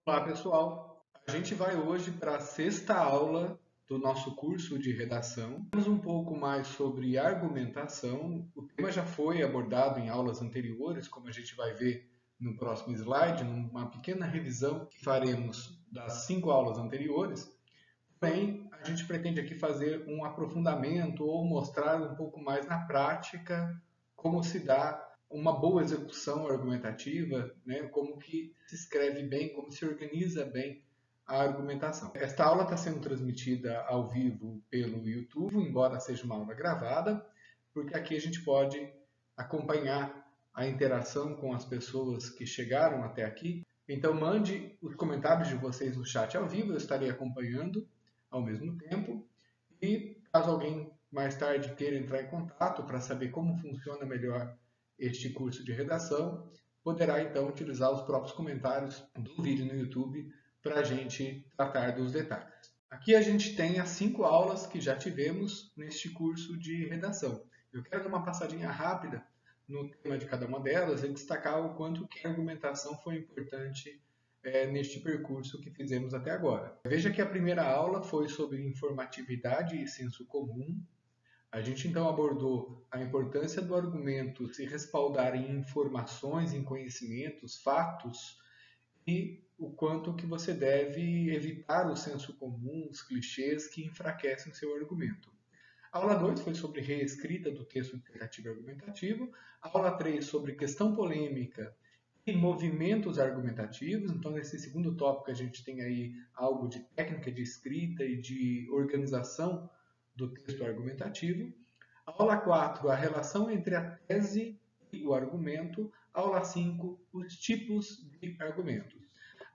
Olá, pessoal. A gente vai hoje para a sexta aula do nosso curso de redação. Vamos um pouco mais sobre argumentação. O tema já foi abordado em aulas anteriores, como a gente vai ver no próximo slide, numa pequena revisão que faremos das 5 aulas anteriores. Porém, a gente pretende aqui fazer um aprofundamento ou mostrar um pouco mais na prática como se dá uma boa execução argumentativa, né? Como que se escreve bem, como se organiza bem a argumentação. Esta aula está sendo transmitida ao vivo pelo YouTube, embora seja uma aula gravada, porque aqui a gente pode acompanhar a interação com as pessoas que chegaram até aqui. Então mande os comentários de vocês no chat ao vivo, eu estarei acompanhando ao mesmo tempo. E caso alguém mais tarde queira entrar em contato para saber como funciona melhor este curso de redação, poderá então utilizar os próprios comentários do vídeo no YouTube para a gente tratar dos detalhes. Aqui a gente tem as 5 aulas que já tivemos neste curso de redação. Eu quero dar uma passadinha rápida no tema de cada uma delas e destacar o quanto que a argumentação foi importante neste percurso que fizemos até agora. Veja que a primeira aula foi sobre informatividade e senso comum. A gente então abordou a importância do argumento se respaldar em informações, em conhecimentos, fatos, e o quanto que você deve evitar o senso comum, os clichês que enfraquecem o seu argumento. A aula 2 foi sobre reescrita do texto dissertativo e argumentativo. A aula 3 sobre questão polêmica e movimentos argumentativos. Então, nesse segundo tópico, a gente tem aí algo de técnica de escrita e de organização do texto argumentativo. A aula 4, a relação entre a tese e o argumento. A aula 5, os tipos de argumentos.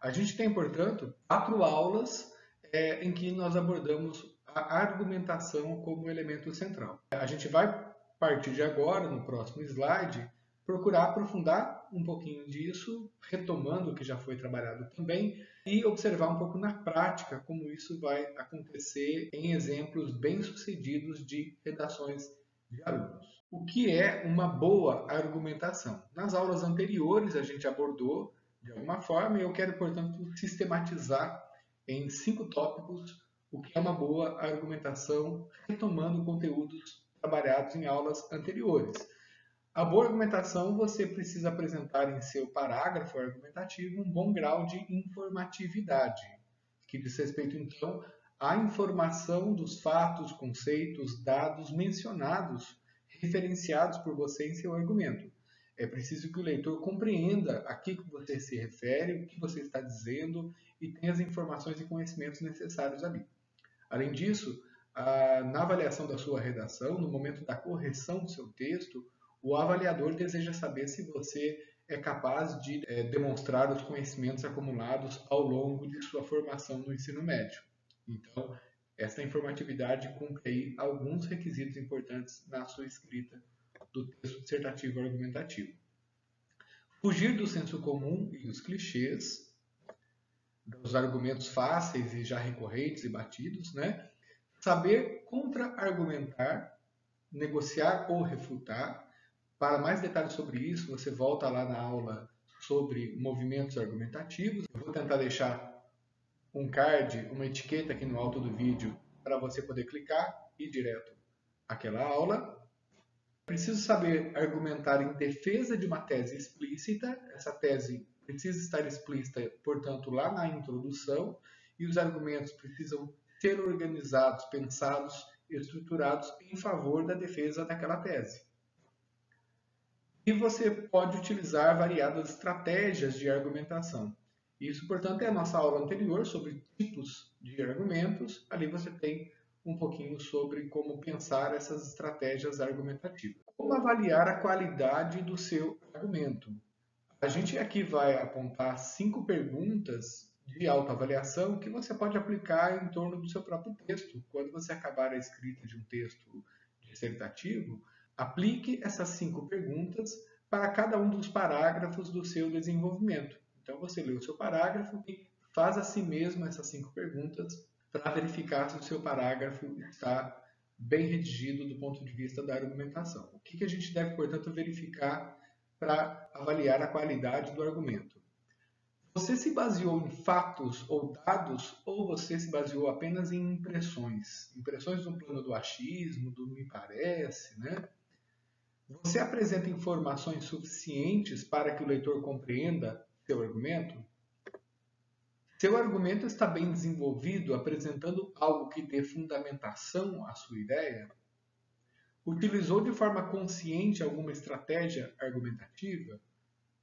A gente tem, portanto, 4 aulas em que nós abordamos a argumentação como elemento central. A gente vai, a partir de agora, no próximo slide, procurar aprofundar um pouquinho disso, retomando o que já foi trabalhado também, e observar um pouco na prática como isso vai acontecer em exemplos bem-sucedidos de redações de alunos. O que é uma boa argumentação? Nas aulas anteriores a gente abordou de alguma forma e eu quero, portanto, sistematizar em 5 tópicos o que é uma boa argumentação, retomando conteúdos trabalhados em aulas anteriores. A boa argumentação, você precisa apresentar em seu parágrafo argumentativo um bom grau de informatividade, que diz respeito, então, à informação dos fatos, conceitos, dados mencionados, referenciados por você em seu argumento. É preciso que o leitor compreenda a que você se refere, o que você está dizendo e tenha as informações e conhecimentos necessários ali. Além disso, na avaliação da sua redação, no momento da correção do seu texto, o avaliador deseja saber se você é capaz de demonstrar os conhecimentos acumulados ao longo de sua formação no ensino médio. Então, esta informatividade cumpre aí alguns requisitos importantes na sua escrita do texto dissertativo argumentativo. Fugir do senso comum e os clichês, dos argumentos fáceis e já recorrentes e batidos, né? Saber contra-argumentar, negociar ou refutar. Para mais detalhes sobre isso, você volta lá na aula sobre movimentos argumentativos. Eu vou tentar deixar um card, uma etiqueta aqui no alto do vídeo para você poder clicar e ir direto àquela aula. Preciso saber argumentar em defesa de uma tese explícita. Essa tese precisa estar explícita, portanto, lá na introdução, e os argumentos precisam ser organizados, pensados, estruturados em favor da defesa daquela tese. E você pode utilizar variadas estratégias de argumentação. Isso, portanto, é a nossa aula anterior sobre tipos de argumentos. Ali você tem um pouquinho sobre como pensar essas estratégias argumentativas. Como avaliar a qualidade do seu argumento? A gente aqui vai apontar 5 perguntas de autoavaliação que você pode aplicar em torno do seu próprio texto. Quando você acabar a escrita de um texto dissertativo, aplique essas 5 perguntas para cada um dos parágrafos do seu desenvolvimento. Então você lê o seu parágrafo e faz a si mesmo essas 5 perguntas para verificar se o seu parágrafo está bem redigido do ponto de vista da argumentação. O que a gente deve, portanto, verificar para avaliar a qualidade do argumento? Você se baseou em fatos ou dados ou você se baseou apenas em impressões? Impressões no plano do achismo, do me parece, né? Você apresenta informações suficientes para que o leitor compreenda seu argumento? Seu argumento está bem desenvolvido, apresentando algo que dê fundamentação à sua ideia? Utilizou de forma consciente alguma estratégia argumentativa?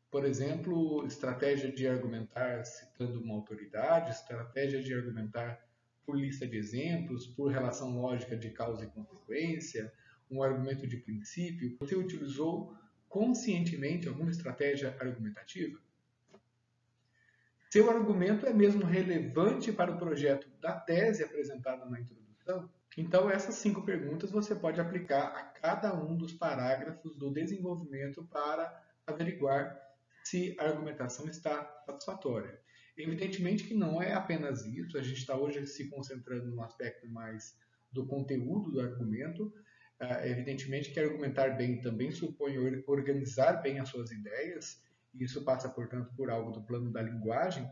Por exemplo, estratégia de argumentar citando uma autoridade, estratégia de argumentar por lista de exemplos, por relação lógica de causa e consequência, um argumento de princípio. Você utilizou conscientemente alguma estratégia argumentativa? Seu argumento é mesmo relevante para o projeto da tese apresentada na introdução? Então, essas 5 perguntas você pode aplicar a cada um dos parágrafos do desenvolvimento para averiguar se a argumentação está satisfatória. Evidentemente que não é apenas isso, a gente está hoje se concentrando no aspecto mais do conteúdo do argumento. Evidenmente que argumentar bem também supõe organizar bem as suas ideias, e isso passa, portanto, por algo do plano da linguagem,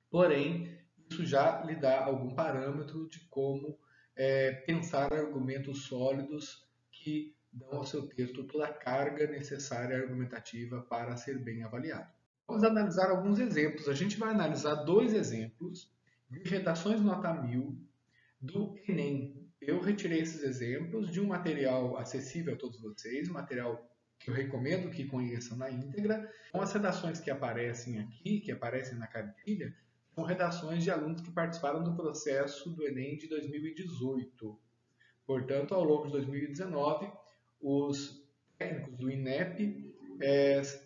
porém, isso já lhe dá algum parâmetro de como pensar argumentos sólidos que dão ao seu texto toda a carga necessária argumentativa para ser bem avaliado. Vamos analisar alguns exemplos. A gente vai analisar 2 exemplos de redações nota 1000 do Enem. Eu retirei esses exemplos de um material acessível a todos vocês, um material que eu recomendo que conheçam na íntegra. Então, as redações que aparecem aqui, que aparecem na cartilha, são redações de alunos que participaram do processo do Enem de 2018. Portanto, ao longo de 2019, os técnicos do INEP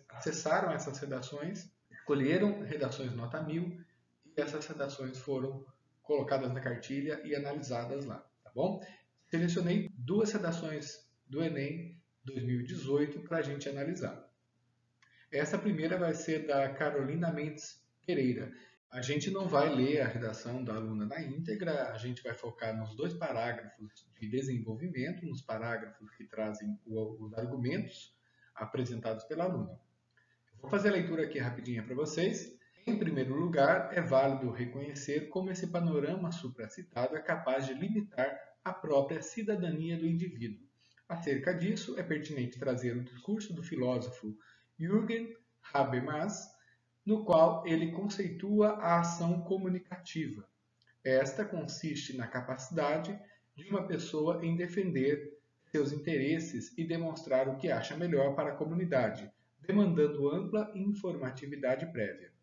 acessaram essas redações, escolheram redações nota 1000 e essas redações foram colocadas na cartilha e analisadas lá, tá bom? Selecionei 2 redações do Enem 2018 para a gente analisar. Essa primeira vai ser da Carolina Mendes Pereira. A gente não vai ler a redação da aluna na íntegra, a gente vai focar nos 2 parágrafos de desenvolvimento, nos parágrafos que trazem os argumentos apresentados pela aluna. Vou fazer a leitura aqui rapidinha para vocês. Em primeiro lugar, é válido reconhecer como esse panorama supracitado é capaz de limitar a própria cidadania do indivíduo. Acerca disso, é pertinente trazer o discurso do filósofo Jürgen Habermas, no qual ele conceitua a ação comunicativa. Esta consiste na capacidade de uma pessoa em defender seus interesses e demonstrar o que acha melhor para a comunidade, demandando ampla informatividade prévia.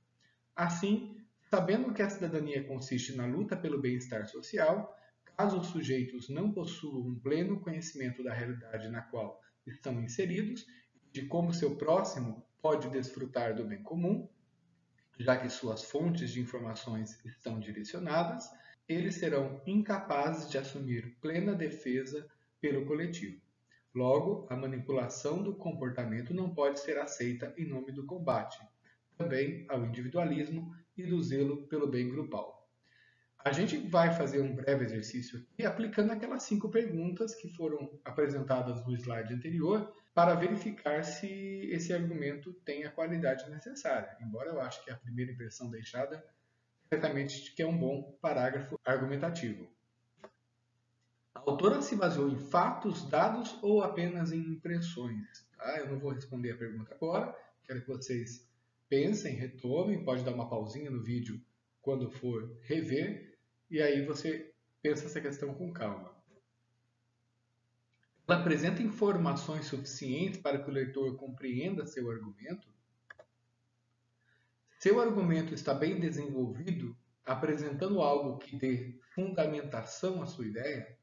Assim, sabendo que a cidadania consiste na luta pelo bem-estar social, caso os sujeitos não possuam um pleno conhecimento da realidade na qual estão inseridos, de como seu próximo pode desfrutar do bem comum, já que suas fontes de informações estão direcionadas, eles serão incapazes de assumir plena defesa pelo coletivo. Logo, a manipulação do comportamento não pode ser aceita em nome do combate, também ao individualismo e do zelo pelo bem grupal. A gente vai fazer um breve exercício aqui aplicando aquelas 5 perguntas que foram apresentadas no slide anterior para verificar se esse argumento tem a qualidade necessária, embora eu acho que a primeira impressão deixada certamente que é um bom parágrafo argumentativo. A autora se baseou em fatos, dados ou apenas em impressões? Tá? Eu não vou responder a pergunta agora, quero que vocês pensem, retomem, pode dar uma pausinha no vídeo quando for rever, e aí você pensa essa questão com calma. Ela apresenta informações suficientes para que o leitor compreenda seu argumento? Seu argumento está bem desenvolvido, apresentando algo que dê fundamentação à sua ideia?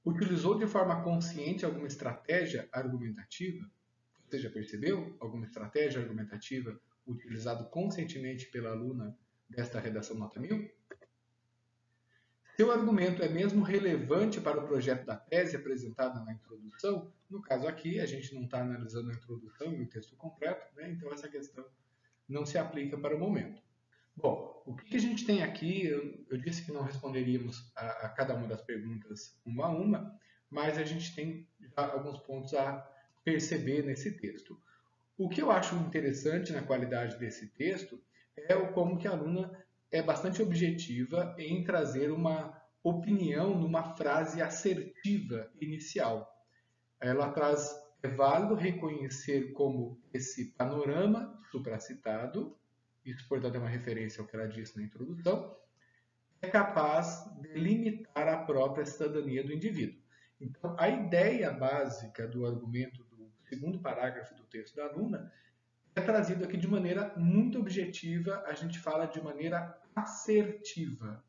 Utilizou de forma consciente alguma estratégia argumentativa? Você já percebeu alguma estratégia argumentativa utilizada conscientemente pela aluna desta redação nota 1000? Seu argumento é mesmo relevante para o projeto da tese apresentada na introdução? No caso aqui, a gente não está analisando a introdução e o texto completo, né? Então essa questão não se aplica para o momento. Bom, o que a gente tem aqui, eu disse que não responderíamos a cada uma das perguntas uma a uma, mas a gente tem já alguns pontos a perceber nesse texto. O que eu acho interessante na qualidade desse texto é o como que a aluna é bastante objetiva em trazer uma opinião numa frase assertiva inicial. Ela traz, é válido reconhecer como esse panorama supracitado, isso, portanto, é uma referência ao que ela disse na introdução, é capaz de limitar a própria cidadania do indivíduo. Então, a ideia básica do argumento do segundo parágrafo do texto da aluna é trazido aqui de maneira muito objetiva, a gente fala de maneira assertiva.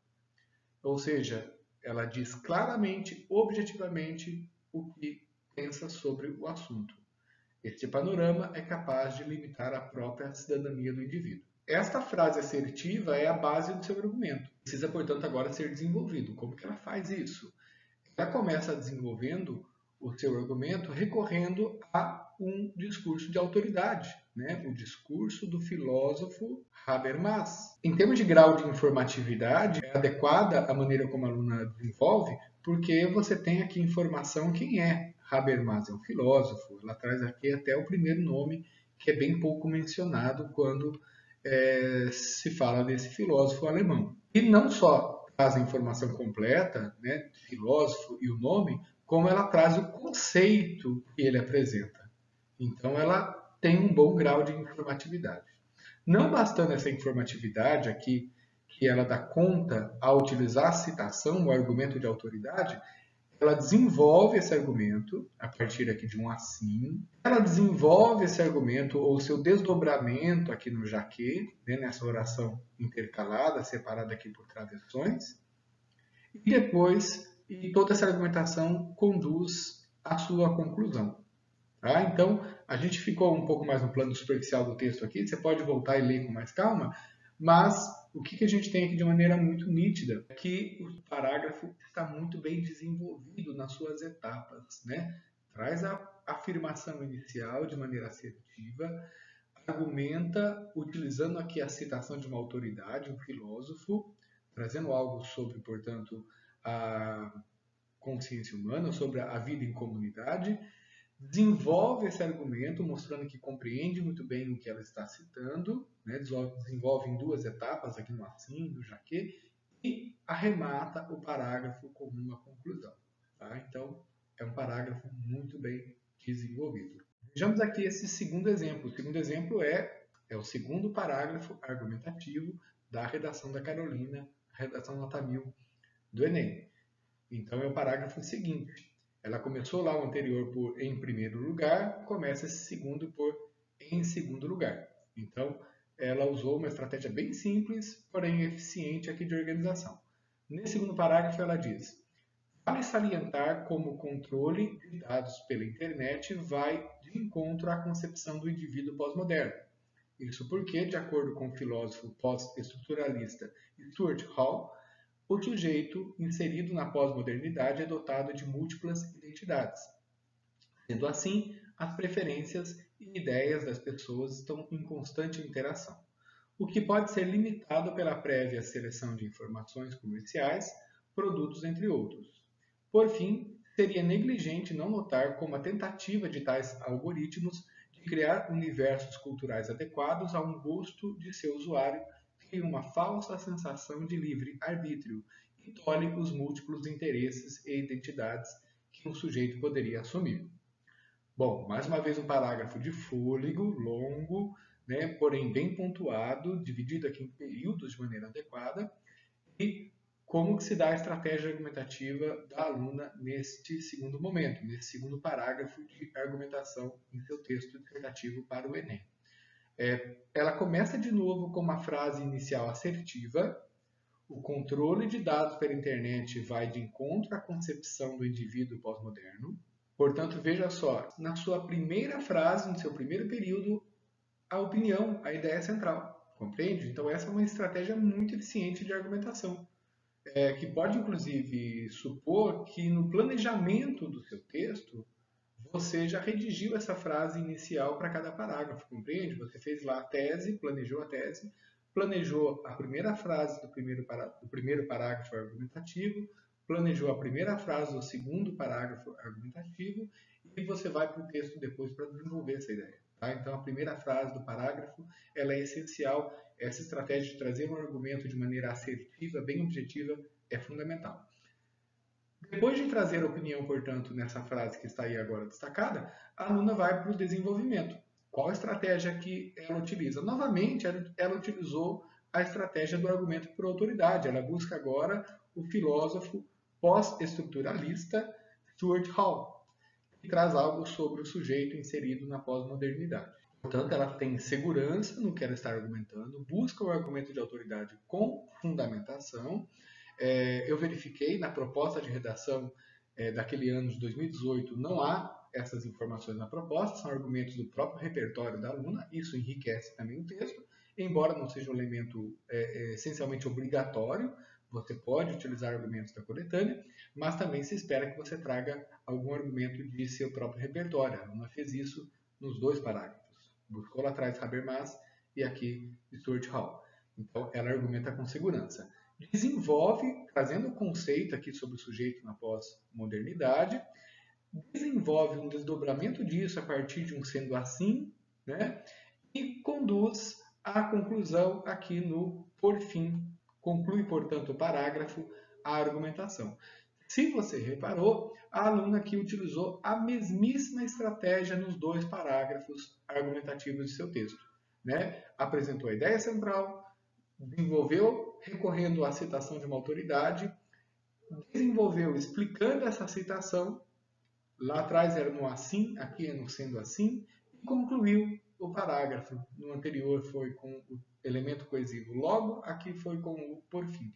Ou seja, ela diz claramente, objetivamente, o que pensa sobre o assunto. Este panorama é capaz de limitar a própria cidadania do indivíduo. Esta frase assertiva é a base do seu argumento. Precisa, portanto, agora ser desenvolvido. Como que ela faz isso? Ela começa desenvolvendo o seu argumento recorrendo a um discurso de autoridade, né? O discurso do filósofo Habermas. Em termos de grau de informatividade, é adequada a maneira como a aluna desenvolve, porque você tem aqui informação quem é Habermas, é um filósofo. Ela traz aqui até o primeiro nome, que é bem pouco mencionado quando se fala desse filósofo alemão. E não só traz a informação completa, né, filósofo e o nome, como ela traz o conceito que ele apresenta. Então, ela tem um bom grau de informatividade. Não bastando essa informatividade aqui, que ela dá conta ao utilizar a citação, o argumento de autoridade, ela desenvolve esse argumento a partir aqui de um assim, ela desenvolve esse argumento ou seu desdobramento aqui no jaquê, né, nessa oração intercalada, separada aqui por travessões, e depois e toda essa argumentação conduz à sua conclusão. Tá? Então, a gente ficou um pouco mais no plano superficial do texto aqui, você pode voltar e ler com mais calma, mas o que a gente tem aqui de maneira muito nítida é que o parágrafo está muito bem desenvolvido nas suas etapas. Né? Traz a afirmação inicial de maneira assertiva, argumenta utilizando aqui a citação de uma autoridade, um filósofo, trazendo algo sobre, portanto, a consciência humana, sobre a vida em comunidade, desenvolve esse argumento, mostrando que compreende muito bem o que ela está citando, né? Desenvolve em duas etapas, aqui no assim, no jaquê, e arremata o parágrafo com uma conclusão. Tá? Então, é um parágrafo muito bem desenvolvido. Vejamos aqui esse segundo exemplo. O segundo exemplo é o segundo parágrafo argumentativo da redação da Carolina, redação nota 1000 do Enem. Então, é o parágrafo seguinte. Ela começou lá o anterior por em primeiro lugar, começa esse segundo por em segundo lugar. Então, ela usou uma estratégia bem simples, porém eficiente aqui de organização. Nesse segundo parágrafo, ela diz: vale salientar como o controle de dados pela internet vai de encontro à concepção do indivíduo pós-moderno. Isso porque, de acordo com o filósofo pós-estruturalista Stuart Hall, o sujeito inserido na pós-modernidade é dotado de múltiplas identidades. Sendo assim, as preferências e ideias das pessoas estão em constante interação, o que pode ser limitado pela prévia seleção de informações comerciais, produtos, entre outros. Por fim, seria negligente não notar como a tentativa de tais algoritmos de criar universos culturais adequados a um gosto de seu usuário cria uma falsa sensação de livre arbítrio e tolhe os múltiplos interesses e identidades que um sujeito poderia assumir. Bom, mais uma vez um parágrafo de fôlego, longo, né, porém bem pontuado, dividido aqui em períodos de maneira adequada, e como que se dá a estratégia argumentativa da aluna neste segundo momento, nesse segundo parágrafo de argumentação em seu texto dissertativo para o Enem. Ela começa de novo com uma frase inicial assertiva, o controle de dados pela internet vai de encontro à concepção do indivíduo pós-moderno. Portanto, veja só, na sua primeira frase, no seu primeiro período, a opinião, a ideia é central, compreende? Então essa é uma estratégia muito eficiente de argumentação, que pode inclusive supor que no planejamento do seu texto, você já redigiu essa frase inicial para cada parágrafo, compreende? Você fez lá a tese, planejou a primeira frase do primeiro parágrafo argumentativo, planejou a primeira frase do segundo parágrafo argumentativo e você vai para o texto depois para desenvolver essa ideia. Tá? Então, a primeira frase do parágrafo ela é essencial. Essa estratégia de trazer um argumento de maneira assertiva, bem objetiva, é fundamental. Depois de trazer a opinião, portanto, nessa frase que está aí agora destacada, a aluna vai para o desenvolvimento. Qual a estratégia que ela utiliza? Novamente, ela utilizou a estratégia do argumento por autoridade. Ela busca agora o filósofo pós-estruturalista Stuart Hall, que traz algo sobre o sujeito inserido na pós-modernidade. Portanto, ela tem segurança no que ela está argumentando, busca o argumento de autoridade com fundamentação. Eu verifiquei na proposta de redação daquele ano de 2018, não há essas informações na proposta, são argumentos do próprio repertório da aluna, isso enriquece também o texto, embora não seja um elemento essencialmente obrigatório, você pode utilizar argumentos da coletânea, mas também se espera que você traga algum argumento de seu próprio repertório. A aluna fez isso nos 2 parágrafos. Buscou lá atrás Habermas e aqui Stuart Hall. Então, ela argumenta com segurança. Desenvolve, trazendo o conceito aqui sobre o sujeito na pós-modernidade, desenvolve um desdobramento disso a partir de um sendo assim, né? E conduz à conclusão aqui no por fim. Conclui, portanto, o parágrafo, a argumentação. Se você reparou, a aluna aqui utilizou a mesmíssima estratégia nos 2 parágrafos argumentativos de seu texto. Né? Apresentou a ideia central, desenvolveu recorrendo à citação de uma autoridade, desenvolveu explicando essa citação, lá atrás era no assim, aqui é no sendo assim, e concluiu o parágrafo. No anterior foi com o elemento coesivo logo, aqui foi com o por fim.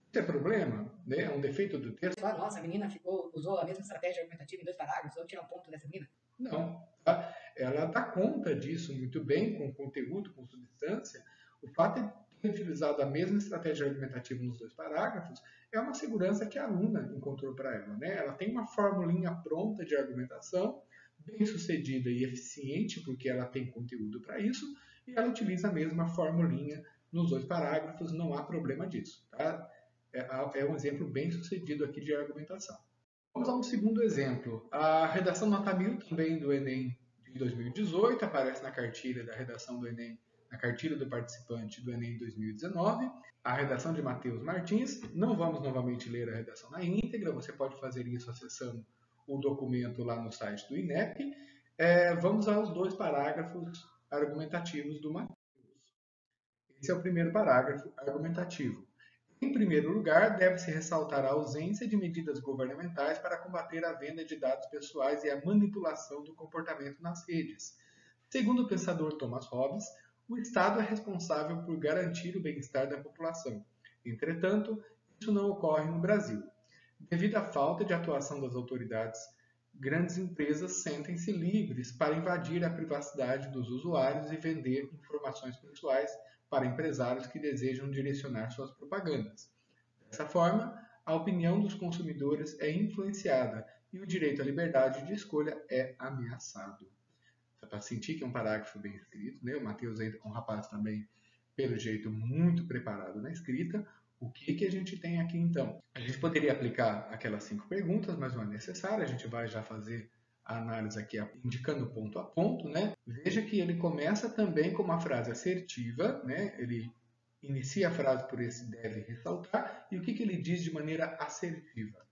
Isso é problema? Né? É um defeito do texto? Nossa, a menina usou a mesma estratégia argumentativa em 2 parágrafos, vou tirar um ponto dessa menina. Não. Tá? Ela dá conta disso muito bem, com conteúdo, com substância. O fato de ter utilizado a mesma estratégia argumentativa nos 2 parágrafos é uma segurança que a aluna encontrou para ela. Né? Ela tem uma formulinha pronta de argumentação, bem sucedida e eficiente, porque ela tem conteúdo para isso, e ela utiliza a mesma formulinha nos 2 parágrafos, não há problema disso. Tá? É um exemplo bem sucedido aqui de argumentação. Vamos a um segundo exemplo. A redação nota 1000 também do Enem de 2018, aparece na cartilha da redação do Enem, na cartilha do participante do Enem 2019. A redação de Matheus Martins. Não vamos novamente ler a redação na íntegra, você pode fazer isso acessando o documento lá no site do INEP. Vamos aos 2 parágrafos argumentativos do Matheus. Esse é o primeiro parágrafo argumentativo. Em primeiro lugar, deve-se ressaltar a ausência de medidas governamentais para combater a venda de dados pessoais e a manipulação do comportamento nas redes. Segundo o pensador Thomas Hobbes, o Estado é responsável por garantir o bem-estar da população. Entretanto, isso não ocorre no Brasil. Devido à falta de atuação das autoridades, grandes empresas sentem-se livres para invadir a privacidade dos usuários e vender informações pessoais para empresários que desejam direcionar suas propagandas. Dessa forma, a opinião dos consumidores é influenciada e o direito à liberdade de escolha é ameaçado. Dá para sentir que é um parágrafo bem escrito, né? O Matheus é um rapaz também, pelo jeito, muito preparado na escrita. O que a gente tem aqui então? A gente poderia aplicar aquelas 5 perguntas, mas não é necessário, a gente vai já fazer a análise aqui indicando ponto a ponto, né? Veja que ele começa também com uma frase assertiva, né? Ele inicia a frase por esse deve ressaltar, e o que ele diz de maneira assertiva?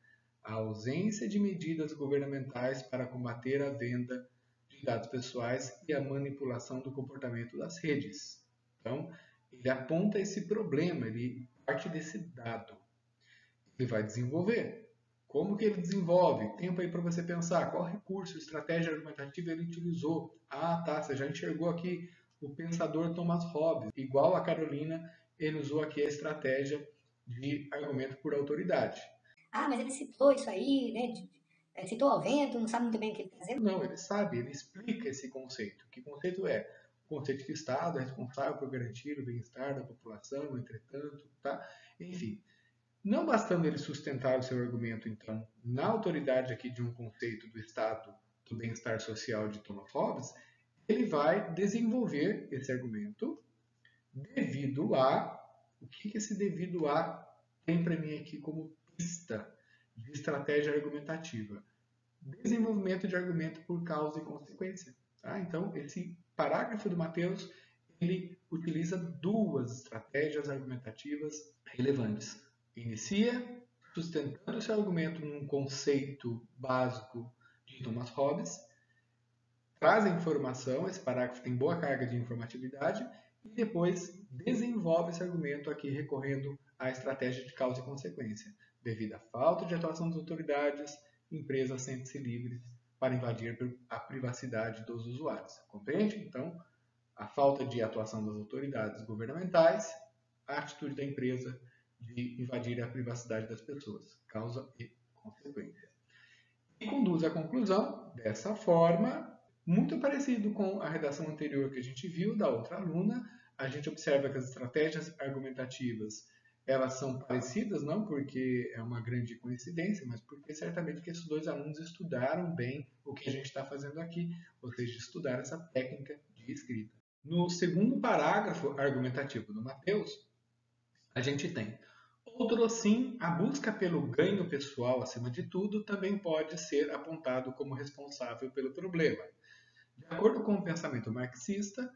A ausência de medidas governamentais para combater a venda de dados pessoais e a manipulação do comportamento das redes. Então, ele aponta esse problema, ele parte desse dado. Ele vai desenvolver. Como que ele desenvolve? Tempo aí para você pensar. Qual recurso, estratégia argumentativa ele utilizou? Ah, tá, você já enxergou aqui o pensador Thomas Hobbes. Igual a Carolina, ele usou aqui a estratégia de argumento por autoridade. Ah, mas ele citou isso aí, né? Citou ao vento, não sabe muito bem o que ele está dizendo? Não, ele sabe, ele explica esse conceito. Que conceito é? O conceito que o Estado é responsável por garantir o bem-estar da população, entretanto, tá? Enfim, não bastando ele sustentar o seu argumento, então, na autoridade aqui de um conceito do Estado do bem-estar social de Thomas Hobbes, ele vai desenvolver esse argumento devido a... O que esse devido a tem para mim aqui como pista de estratégia argumentativa? Desenvolvimento de argumento por causa e consequência. Tá? Então, esse parágrafo do Matheus, ele utiliza duas estratégias argumentativas relevantes. Inicia sustentando seu argumento num conceito básico de Thomas Hobbes, traz a informação, esse parágrafo tem boa carga de informatividade, e depois desenvolve esse argumento aqui recorrendo à estratégia de causa e consequência. Devido à falta de atuação das autoridades, empresas sentem-se livres para invadir a privacidade dos usuários. Compreende? Então, a falta de atuação das autoridades governamentais, a atitude da empresa de invadir a privacidade das pessoas, causa e consequência. E conduz à conclusão, dessa forma, muito parecido com a redação anterior que a gente viu da outra aluna, a gente observa que as estratégias argumentativas elas são parecidas, não porque é uma grande coincidência, mas porque certamente que esses dois alunos estudaram bem o que a gente está fazendo aqui, ou seja, estudaram essa técnica de escrita. No segundo parágrafo argumentativo do Matheus, a gente tem outro sim, a busca pelo ganho pessoal acima de tudo também pode ser apontado como responsável pelo problema. De acordo com o pensamento marxista,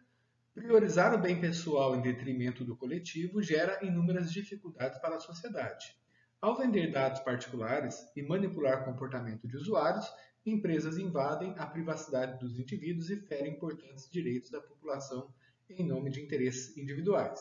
priorizar o bem pessoal em detrimento do coletivo gera inúmeras dificuldades para a sociedade. Ao vender dados particulares e manipular o comportamento de usuários, empresas invadem a privacidade dos indivíduos e ferem importantes direitos da população em nome de interesses individuais.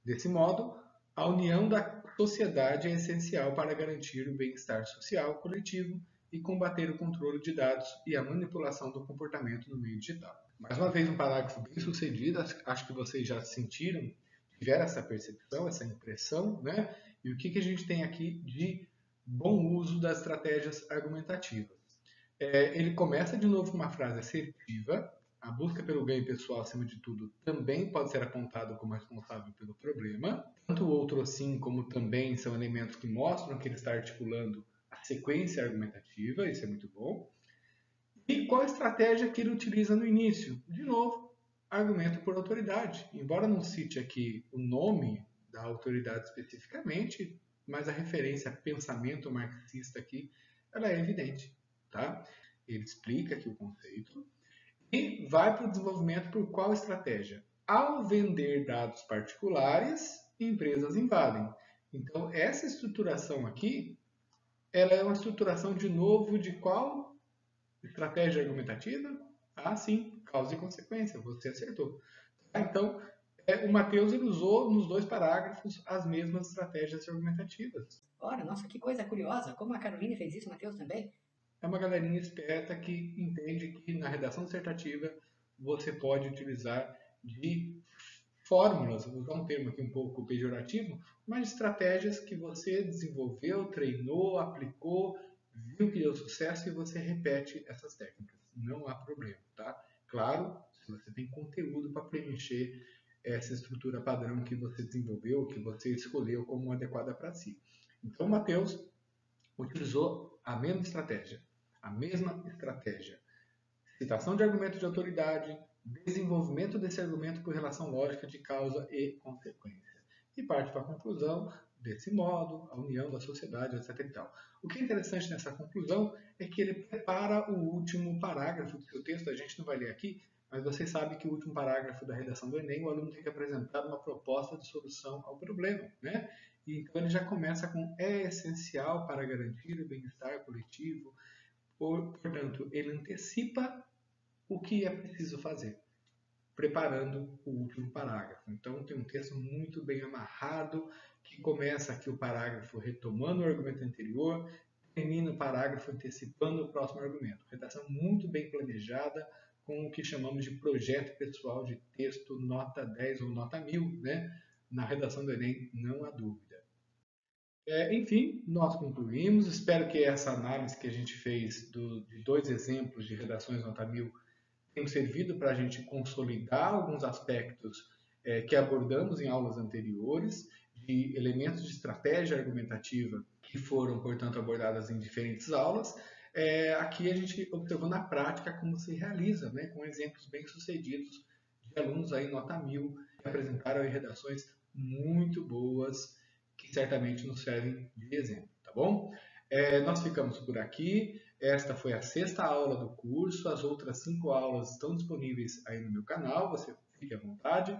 Desse modo, a união da sociedade é essencial para garantir o bem-estar social coletivo e combater o controle de dados e a manipulação do comportamento no meio digital. Mais uma vez, um parágrafo bem sucedido, acho que vocês já sentiram, tiveram essa percepção, essa impressão, né? E o que a gente tem aqui de bom uso das estratégias argumentativas? Ele começa de novo com uma frase assertiva, a busca pelo ganho pessoal, acima de tudo, também pode ser apontado como responsável pelo problema. Tanto o outro assim como também são elementos que mostram que ele está articulando a sequência argumentativa, isso é muito bom. E qual a estratégia que ele utiliza no início? De novo, argumento por autoridade. Embora não cite aqui o nome da autoridade especificamente, mas a referência a pensamento marxista aqui, ela é evidente. Tá? Ele explica aqui o conceito e vai para o desenvolvimento por qual estratégia? Ao vender dados particulares, empresas invadem. Então, essa estruturação aqui, ela é uma estruturação de novo de qual estratégia argumentativa? Ah, sim, causa e consequência, você acertou. Então, o Matheus ele usou nos dois parágrafos as mesmas estratégias argumentativas. Ora, nossa, que coisa curiosa. Como a Caroline fez isso, o Matheus também? É uma galerinha esperta que entende que na redação dissertativa você pode utilizar de fórmulas, vou usar um termo aqui um pouco pejorativo, mas estratégias que você desenvolveu, treinou, aplicou, viu que deu sucesso e você repete essas técnicas. Não há problema, tá? Claro, se você tem conteúdo para preencher essa estrutura padrão que você desenvolveu, que você escolheu como adequada para si. Então, Matheus utilizou a mesma estratégia. A mesma estratégia. Citação de argumento de autoridade, desenvolvimento desse argumento por relação lógica de causa e consequência. E parte para a conclusão, desse modo, a união da sociedade, etc. E tal. O que é interessante nessa conclusão é que ele prepara o último parágrafo do seu texto, a gente não vai ler aqui, mas vocês sabem que o último parágrafo da redação do Enem, o aluno tem que apresentar uma proposta de solução ao problema, né? E então ele já começa com é essencial para garantir o bem-estar coletivo, portanto, ele antecipa o que é preciso fazer, preparando o último parágrafo. Então, tem um texto muito bem amarrado, que começa aqui o parágrafo retomando o argumento anterior, termina o parágrafo antecipando o próximo argumento. Redação muito bem planejada, com o que chamamos de projeto pessoal de texto nota 10 ou nota 1000, né? Na redação do Enem, não há dúvida. Enfim, nós concluímos. Espero que essa análise que a gente fez de dois exemplos de redações nota 1000 tenha servido para a gente consolidar alguns aspectos que abordamos em aulas anteriores, de elementos de estratégia argumentativa que foram, portanto, abordadas em diferentes aulas. Aqui a gente observou na prática como se realiza, né, com exemplos bem sucedidos de alunos aí nota 1000 que apresentaram aí redações muito boas que certamente nos servem de exemplo, tá bom? Nós ficamos por aqui. Esta foi a sexta aula do curso, as outras 5 aulas estão disponíveis aí no meu canal, você fique à vontade.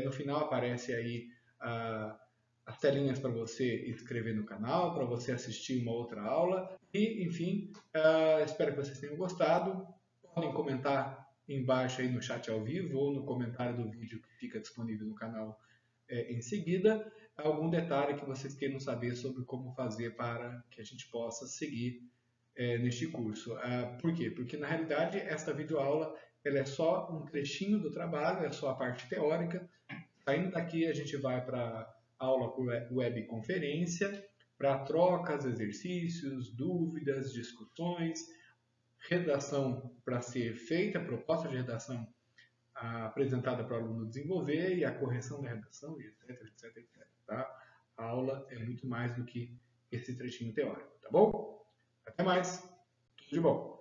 No final aparece aí as telinhas para você inscrever no canal, para você assistir uma outra aula. E, enfim, espero que vocês tenham gostado. Podem comentar embaixo aí no chat ao vivo ou no comentário do vídeo que fica disponível no canal em seguida, algum detalhe que vocês queiram saber sobre como fazer para que a gente possa seguir neste curso. Por quê? Porque, na realidade, esta videoaula ela é só um trechinho do trabalho, é só a parte teórica. Saindo daqui, a gente vai para aula por webconferência, para trocas, exercícios, dúvidas, discussões, redação para ser feita, proposta de redação apresentada para o aluno desenvolver e a correção da redação, etc, etc, etc. Tá? A aula é muito mais do que esse trechinho teórico, tá bom? Até mais, tudo de bom!